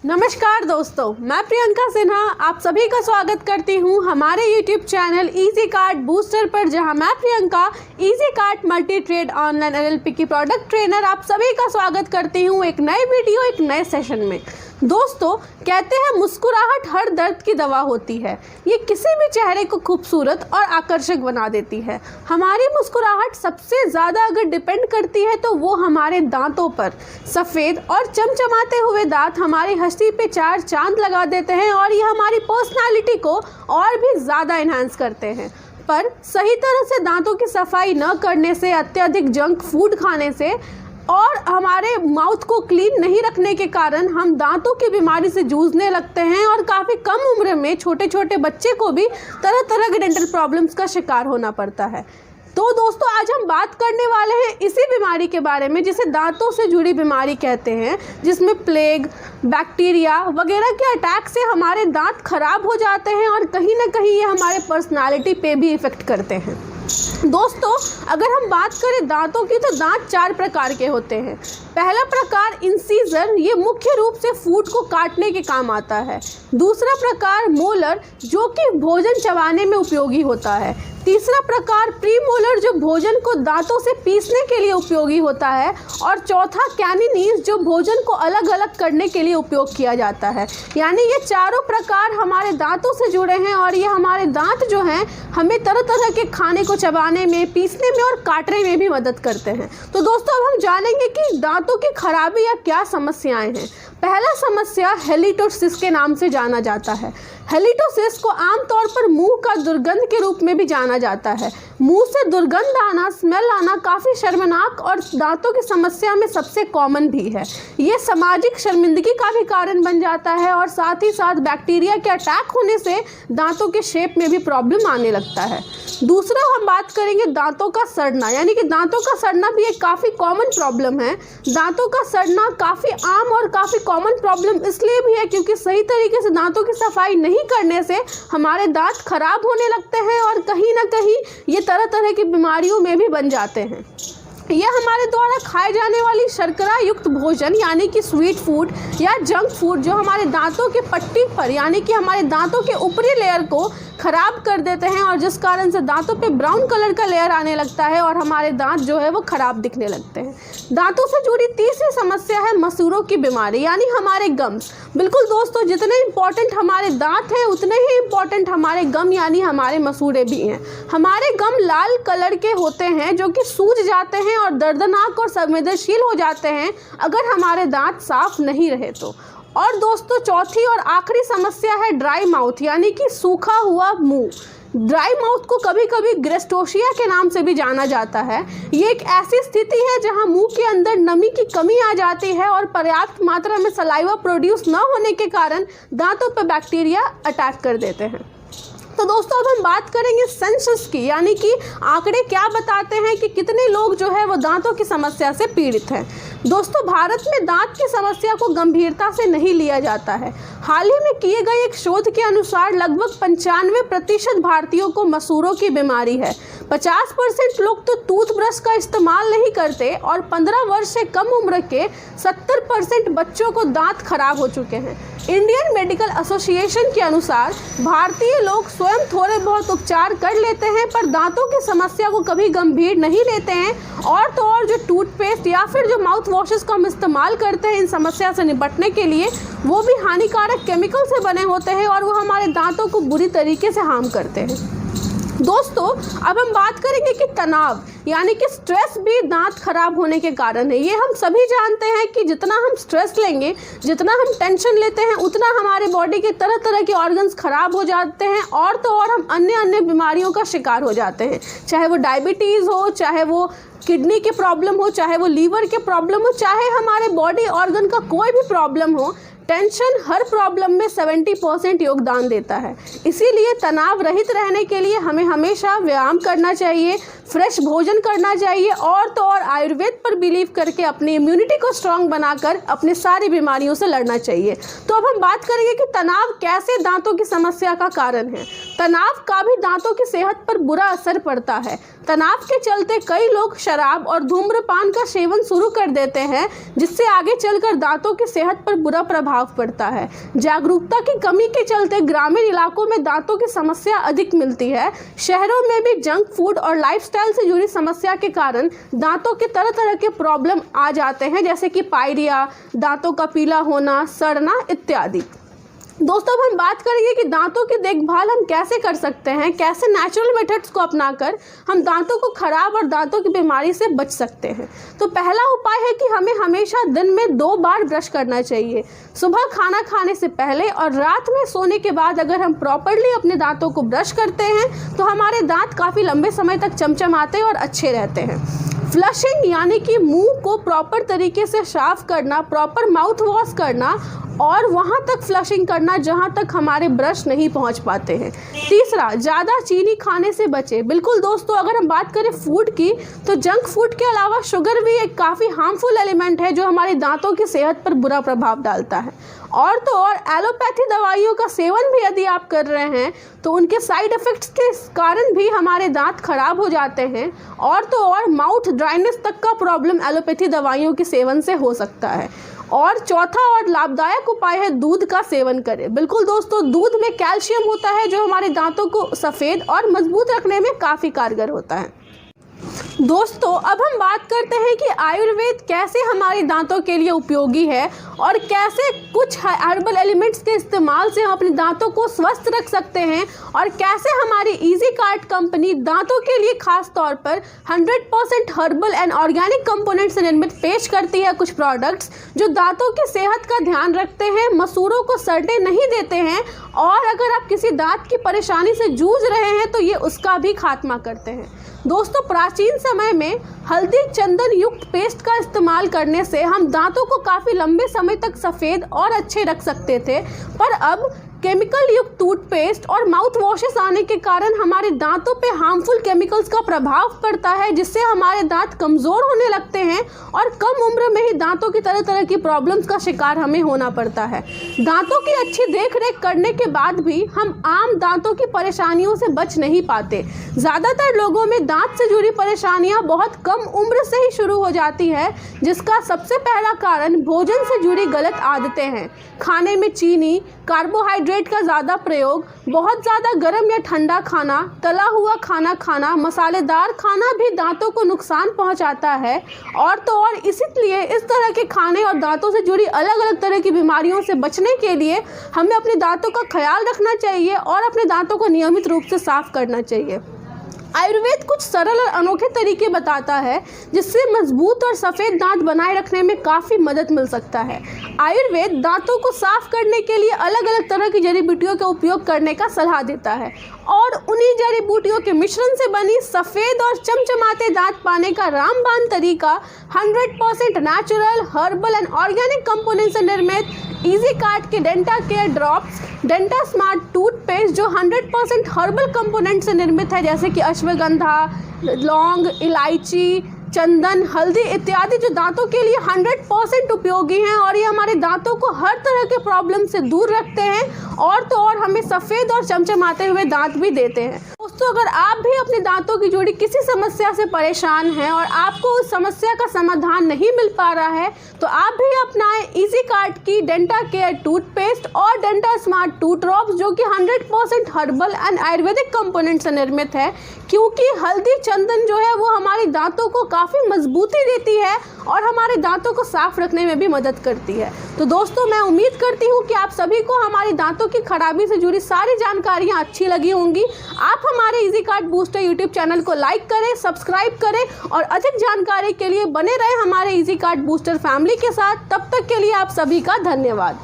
नमस्कार दोस्तों, मैं प्रियंका सिन्हा आप सभी का स्वागत करती हूं हमारे YouTube channel easy card booster पर, जहां मैं Priyanka easy card multi trade online NLP की प्रोडक्ट ट्रेनर आप सभी का स्वागत करती हूं एक नए वीडियो एक नए सेशन में। दोस्तों, कहते हैं मुस्कुराहट हर दर्द की दवा होती है। ये किसी भी चेहरे को खूबसूरत और आकर्षक बना देती है। हमारी मुस्कुराहट सबसे ज़्यादा अगर डिपेंड करती है तो वो हमारे दांतों पर। सफ़ेद और चमचमाते हुए दांत हमारी हंसी पे चार चांद लगा देते हैं और ये हमारी पर्सनालिटी को और भी ज़्यादा इन्हांस करते हैं। पर सही तरह से दांतों की सफाई न करने से, अत्यधिक जंक फूड खाने से और हमारे माउथ को क्लीन नहीं रखने के कारण हम दांतों की बीमारी से जूझने लगते हैं और काफ़ी कम उम्र में छोटे छोटे बच्चे को भी तरह तरह के डेंटल प्रॉब्लम्स का शिकार होना पड़ता है। तो दोस्तों, आज हम बात करने वाले हैं इसी बीमारी के बारे में जिसे दांतों से जुड़ी बीमारी कहते हैं, जिसमें प्लेग, बैक्टीरिया वगैरह के अटैक से हमारे दांत खराब हो जाते हैं और कहीं ना कहीं ये हमारे पर्सनालिटी पे भी इफ़ेक्ट करते हैं। दोस्तों, अगर हम बात करें दांतों की तो दांत चार प्रकार के होते हैं। पहला प्रकार इंसीजर, ये मुख्य रूप से फूड को काटने के काम आता है। दूसरा प्रकार मोलर, जो कि भोजन चबाने में उपयोगी होता है। तीसरा प्रकार प्रीमोलर, जो भोजन को दांतों से पीसने के लिए उपयोगी होता है। और चौथा कैनिनीज, जो भोजन को अलग अलग करने के लिए उपयोग किया जाता है। यानी ये चारों प्रकार हमारे दांतों से जुड़े हैं और ये हमारे दांत जो हैं हमें तरह तरह के खाने को चबाने में, पीसने में और काटने में भी मदद करते हैं। तो दोस्तों, अब हम जानेंगे कि दांतों की खराबी या क्या समस्याएं हैं। पहला समस्या हेलिटोसिस के नाम से जाना जाता है। हेलिटोसिस को आमतौर पर मुंह का दुर्गंध के रूप में भी जाना जाता है। मुंह से दुर्गंध आना, स्मेल आना काफ़ी शर्मनाक और दांतों की समस्या में सबसे कॉमन भी है। ये सामाजिक शर्मिंदगी का भी कारण बन जाता है और साथ ही साथ बैक्टीरिया के अटैक होने से दांतों के शेप में भी प्रॉब्लम आने लगता है। दूसरा हम बात करेंगे दांतों का सड़ना, यानी कि दांतों का सड़ना भी एक काफ़ी कॉमन प्रॉब्लम है। दांतों का सड़ना काफ़ी आम और काफ़ी कॉमन प्रॉब्लम इसलिए भी है क्योंकि सही तरीके से दांतों की सफाई नहीं करने से हमारे दांत खराब होने लगते हैं और कहीं ना कहीं ये तरह तरह की बीमारियों में भी बन जाते हैं। यह हमारे द्वारा खाए जाने वाली शर्करा युक्त भोजन, यानी कि स्वीट फूड या जंक फूड, जो हमारे दांतों के पट्टी पर, यानी कि हमारे दांतों के ऊपरी लेयर को खराब कर देते हैं और जिस कारण से दांतों पे ब्राउन कलर का लेयर आने लगता है और हमारे दांत जो है वो खराब दिखने लगते हैं। दांतों से जुड़ी तीसरी समस्या है मसूड़ों की बीमारी, यानी हमारे गम्स। बिल्कुल दोस्तों, जितने इंपॉर्टेंट हमारे दांत हैं उतने ही इंपॉर्टेंट हमारे गम यानी हमारे मसूड़े भी हैं। हमारे गम लाल कलर के होते हैं जो कि सूज जाते हैं और दर्दनाक और संवेदनशील हो जाते हैं अगर हमारे दांत साफ नहीं रहे तो। और दोस्तों, चौथी और आखिरी समस्या है ड्राई माउथ, यानी कि सूखा हुआ मुंह। ड्राई माउथ को कभी कभी ग्रेस्टोशिया के नाम से भी जाना जाता है। ये एक ऐसी स्थिति है जहां मुंह के अंदर नमी की कमी आ जाती है और पर्याप्त मात्रा में सलाइवा प्रोड्यूस न होने के कारण दांतों पर बैक्टीरिया अटैक कर देते हैं। तो दोस्तों, अब हम बात करेंगे सेंसस की, यानी कि आंकड़े क्या बताते हैं कि कितने लोग जो है वो दांतों की समस्या से पीड़ित हैं। दोस्तों, भारत में दांत की समस्या को गंभीरता से नहीं लिया जाता है। हाल ही में किए गए एक शोध के अनुसार लगभग 95% भारतीयों को मसूड़ों की बीमारी है। 50% लोग तो टूथब्रश का इस्तेमाल नहीं करते और 15 वर्ष से कम उम्र के 70% बच्चों को दांत खराब हो चुके हैं। इंडियन मेडिकल एसोसिएशन के अनुसार भारतीय लोग स्वयं थोड़े बहुत उपचार कर लेते हैं पर दांतों की समस्या को कभी गंभीर नहीं लेते हैं। और तो और जो टूथपेस्ट या फिर जो माउथ वॉशेस को हम इस्तेमाल करते हैं इन समस्या से निपटने के लिए, वो भी हानिकारक केमिकल से बने होते हैं और वो हमारे दांतों को बुरी तरीके से हार्म करते हैं। दोस्तों, अब हम बात करेंगे कि तनाव यानी कि स्ट्रेस भी दांत खराब होने के कारण है। ये हम सभी जानते हैं कि जितना हम स्ट्रेस लेंगे, जितना हम टेंशन लेते हैं, उतना हमारे बॉडी के तरह तरह के ऑर्गन्स खराब हो जाते हैं और तो और हम अन्य अन्य बीमारियों का शिकार हो जाते हैं। चाहे वो डायबिटीज़ हो, चाहे वो किडनी के प्रॉब्लम हो, चाहे वो लीवर के प्रॉब्लम हो, चाहे हमारे बॉडी ऑर्गन का कोई भी प्रॉब्लम हो, टेंशन हर प्रॉब्लम में 70% योगदान देता है। इसीलिए तनाव रहित रहने के लिए हमें हमेशा व्यायाम करना चाहिए, फ्रेश भोजन करना चाहिए और तो और आयुर्वेद पर बिलीव करके अपनी इम्यूनिटी को स्ट्रांग बनाकर अपनी सारी बीमारियों से लड़ना चाहिए। तो अब हम बात करेंगे कि तनाव कैसे दांतों की समस्या का कारण है। तनाव का भी दांतों की सेहत पर बुरा असर पड़ता है। तनाव के चलते कई लोग शराब और धूम्रपान का सेवन शुरू कर देते हैं, जिससे आगे चलकर दांतों की सेहत पर बुरा प्रभाव पड़ता है। जागरूकता की कमी के चलते ग्रामीण इलाकों में दांतों की समस्या अधिक मिलती है। शहरों में भी जंक फूड और लाइफस्टाइल से जुड़ी समस्या के कारण दांतों के तरह तरह के प्रॉब्लम आ जाते हैं, जैसे कि पायरिया, दांतों का पीला होना, सड़ना इत्यादि। दोस्तों, अब हम बात करेंगे कि दांतों की देखभाल हम कैसे कर सकते हैं, कैसे नेचुरल मेथड्स को अपनाकर हम दांतों को खराब और दांतों की बीमारी से बच सकते हैं। तो पहला उपाय है कि हमें हमेशा दिन में 2 बार ब्रश करना चाहिए। सुबह खाना खाने से पहले और रात में सोने के बाद अगर हम प्रॉपरली अपने दांतों को ब्रश करते हैं तो हमारे दांत काफ़ी लंबे समय तक चमचमाते और अच्छे रहते हैं। फ्लशिंग यानी कि मुंह को प्रॉपर तरीके से साफ करना, प्रॉपर माउथ वॉश करना और वहाँ तक फ्लशिंग करना जहाँ तक हमारे ब्रश नहीं पहुँच पाते हैं। तीसरा, ज़्यादा चीनी खाने से बचें। बिल्कुल दोस्तों, अगर हम बात करें फूड की तो जंक फूड के अलावा शुगर भी एक काफ़ी हार्मफुल एलिमेंट है जो हमारे दांतों की सेहत पर बुरा प्रभाव डालता है। और तो और एलोपैथी दवाइयों का सेवन भी यदि आप कर रहे हैं तो उनके साइड इफ़ेक्ट्स के कारण भी हमारे दांत खराब हो जाते हैं। और तो और माउथ ड्राइनेस तक का प्रॉब्लम एलोपैथी दवाइयों के सेवन से हो सकता है। और चौथा और लाभदायक उपाय है दूध का सेवन करें। बिल्कुल दोस्तों, दूध में कैल्शियम होता है जो हमारे दांतों को सफ़ेद और मजबूत रखने में काफ़ी कारगर होता है। दोस्तों, अब हम बात करते हैं कि आयुर्वेद कैसे हमारे दांतों के लिए उपयोगी है और कैसे कुछ हर्बल एलिमेंट्स के इस्तेमाल से हम अपने दांतों को स्वस्थ रख सकते हैं और कैसे हमारी इजी कार्ड कंपनी दांतों के लिए खास तौर पर 100% हर्बल एंड ऑर्गेनिक कंपोनेंट से निर्मित पेश करती है कुछ प्रोडक्ट्स जो दांतों की सेहत का ध्यान रखते हैं, मसूड़ों को सड़ने नहीं देते हैं और अगर आप किसी दांत की परेशानी से जूझ रहे हैं तो ये उसका भी खात्मा करते हैं। दोस्तों, प्राचीन समय में हल्दी चंदन युक्त पेस्ट का इस्तेमाल करने से हम दांतों को काफ़ी लंबे समय तक सफ़ेद और अच्छे रख सकते थे, पर अब केमिकल युक्त टूथपेस्ट और माउथ वॉशेस आने के कारण हमारे दांतों पे हार्मफुल केमिकल्स का प्रभाव पड़ता है, जिससे हमारे दांत कमज़ोर होने लगते हैं और कम उम्र में ही दांतों की तरह तरह की प्रॉब्लम्स का शिकार हमें होना पड़ता है। दांतों की अच्छी देखरेख करने के बाद भी हम आम दांतों की परेशानियों से बच नहीं पाते। ज़्यादातर लोगों में दांत से जुड़ी परेशानियाँ बहुत कम उम्र से ही शुरू हो जाती है, जिसका सबसे पहला कारण भोजन से जुड़ी गलत आदतें हैं। खाने में चीनी, कार्बोहाइड्रेट का ज़्यादा प्रयोग, बहुत ज़्यादा गर्म या ठंडा खाना, तला हुआ खाना खाना, मसालेदार खाना भी दांतों को नुकसान पहुंचाता है। और तो और इसलिए इस तरह के खाने और दांतों से जुड़ी अलग अलग तरह की बीमारियों से बचने के लिए हमें अपने दांतों का ख्याल रखना चाहिए और अपने दांतों को नियमित रूप से साफ करना चाहिए। आयुर्वेद कुछ सरल और अनोखे तरीके बताता है जिससे मजबूत और सफ़ेद दांत बनाए रखने में काफ़ी मदद मिल सकता है। आयुर्वेद दांतों को साफ करने के लिए अलग अलग तरह की जड़ी बूटियों का उपयोग करने का सलाह देता है और उन्हीं जड़ी बूटियों के मिश्रण से बनी सफ़ेद और चमचमाते दांत पाने का रामबाण तरीका 100% natural, herbal and organic component से निर्मित इजी कार्ड के Denta care drops, Denta smart toothpaste जो 100% हर्बल कंपोनेंट से निर्मित है, जैसे कि अश्वगंधा, लौंग, इलायची, चंदन, हल्दी इत्यादि, जो दांतों के लिए 100% उपयोगी हैं और ये हमारे दांतों को हर तरह के प्रॉब्लम से दूर रखते हैं और तो और हमें सफ़ेद और चमचमाते हुए दांत भी देते हैं। दोस्तों, अगर आप भी अपने दांतों की जुड़ी किसी समस्या से परेशान हैं और आपको उस समस्या का समाधान नहीं मिल पा रहा है तो आप भी अपनाएं इजी कार्ड की डेंटा केयर टूथपेस्ट और डेंटा स्मार्ट टूथ ड्रॉप्स जो कि 100% हर्बल एंड आयुर्वेदिक कंपोनेंट से निर्मित है, क्योंकि हल्दी चंदन जो है वो हमारे दांतों को काफ़ी मजबूती देती है और हमारे दांतों को साफ रखने में भी मदद करती है। तो दोस्तों, मैं उम्मीद करती हूँ कि आप सभी को हमारी दांतों की खराबी से जुड़ी सारी जानकारियाँ अच्छी लगी होंगी। आप हमारे easy card booster YouTube channel को लाइक करें, सब्सक्राइब करें और अधिक जानकारी के लिए बने रहें हमारे इजी कार्ड बूस्टर फैमिली के साथ। तब तक के लिए आप सभी का धन्यवाद।